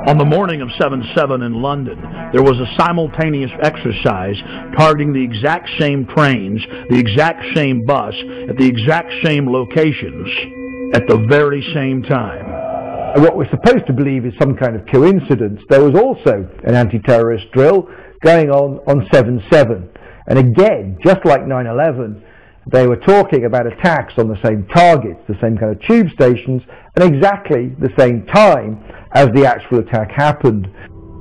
On the morning of 7/7 in London, there was a simultaneous exercise targeting the exact same trains, the exact same bus, at the exact same locations, at the very same time. What we're supposed to believe is some kind of coincidence. There was also an anti-terrorist drill going on 7/7. And again, just like 9/11, they were talking about attacks on the same targets, the same kind of tube stations, and exactly the same time as the actual attack happened.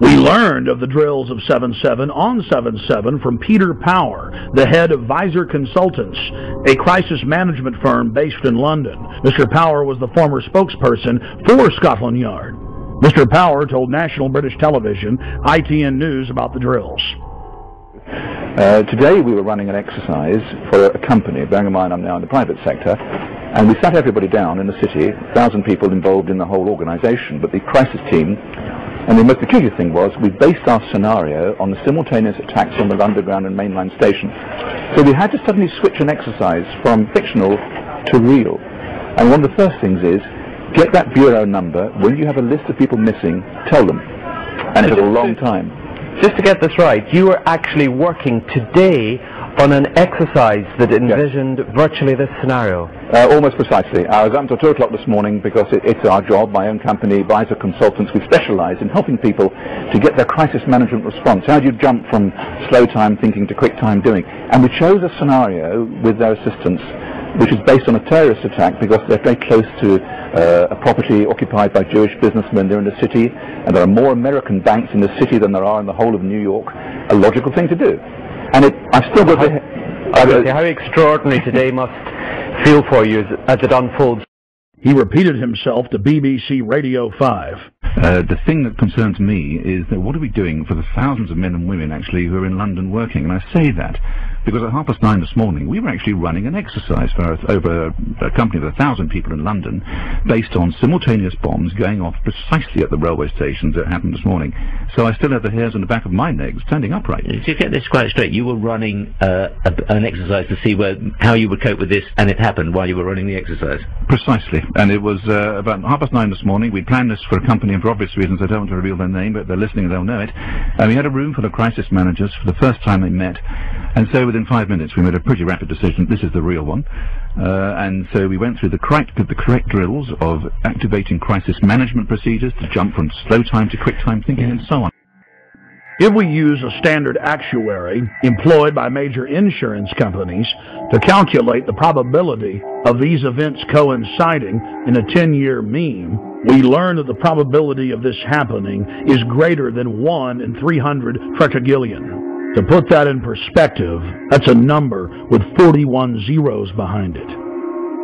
We learned of the drills of 7/7 on 7/7 from Peter Power, the head of Visor Consultants, a crisis management firm based in London. Mr. Power was the former spokesperson for Scotland Yard. Mr. Power told National British Television, ITN News, about the drills. Today we were running an exercise for a company, bearing in mind I'm now in the private sector, and we sat everybody down in the city, 1,000 people involved in the whole organisation, but the crisis team, and the most peculiar thing was we based our scenario on the simultaneous attacks on the underground and mainline station. So we had to suddenly switch an exercise from fictional to real. And one of the first things is, get that bureau number. When you have a list of people missing, tell them. And it took a long time. Just to get this right, you were actually working today on an exercise that envisioned virtually this scenario. Almost precisely. I was up until 2 o'clock this morning because it's our job, my own company, Visor Consultants. We specialise in helping people to get their crisis management response. How do you jump from slow time thinking to quick time doing? And we chose a scenario with their assistance which is based on a terrorist attack because they're very close to a property occupied by Jewish businessmen. They're in the city, and there are more American banks in the city than there are in the whole of New York. A logical thing to do. And I've still got how extraordinary today must feel for you as it unfolds. He repeated himself to BBC Radio 5. The thing that concerns me is that what are we doing for the thousands of men and women actually who are in London working? And I say that because at 9:30 this morning we were actually running an exercise for over a company of 1,000 people in London based on simultaneous bombs going off precisely at the railway stations that happened this morning. So I still have the hairs on the back of my legs standing upright. To get this quite straight, you were running an exercise to see how you would cope with this, and it happened while you were running the exercise? Precisely. And it was about 9:30 this morning. We planned this for a company, and for obvious reasons I don't want to reveal their name, but if they're listening they'll know it. And we had a room full of crisis managers for the first time they met, and so within 5 minutes we made a pretty rapid decision. This is the real one. And so we went through the correct drills of activating crisis management procedures to jump from slow time to quick time thinking and so on. If we use a standard actuary employed by major insurance companies to calculate the probability of these events coinciding in a 10-year mean, we learn that the probability of this happening is greater than 1 in 300 tetragillion. To put that in perspective, that's a number with 41 zeros behind it.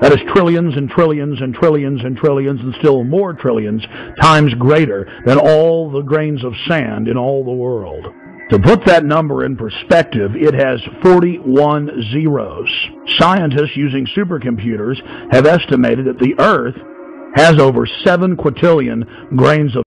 That is trillions and trillions and trillions and trillions and still more trillions times greater than all the grains of sand in all the world. To put that number in perspective, it has 41 zeros. Scientists using supercomputers have estimated that the Earth has over 7 quintillion grains of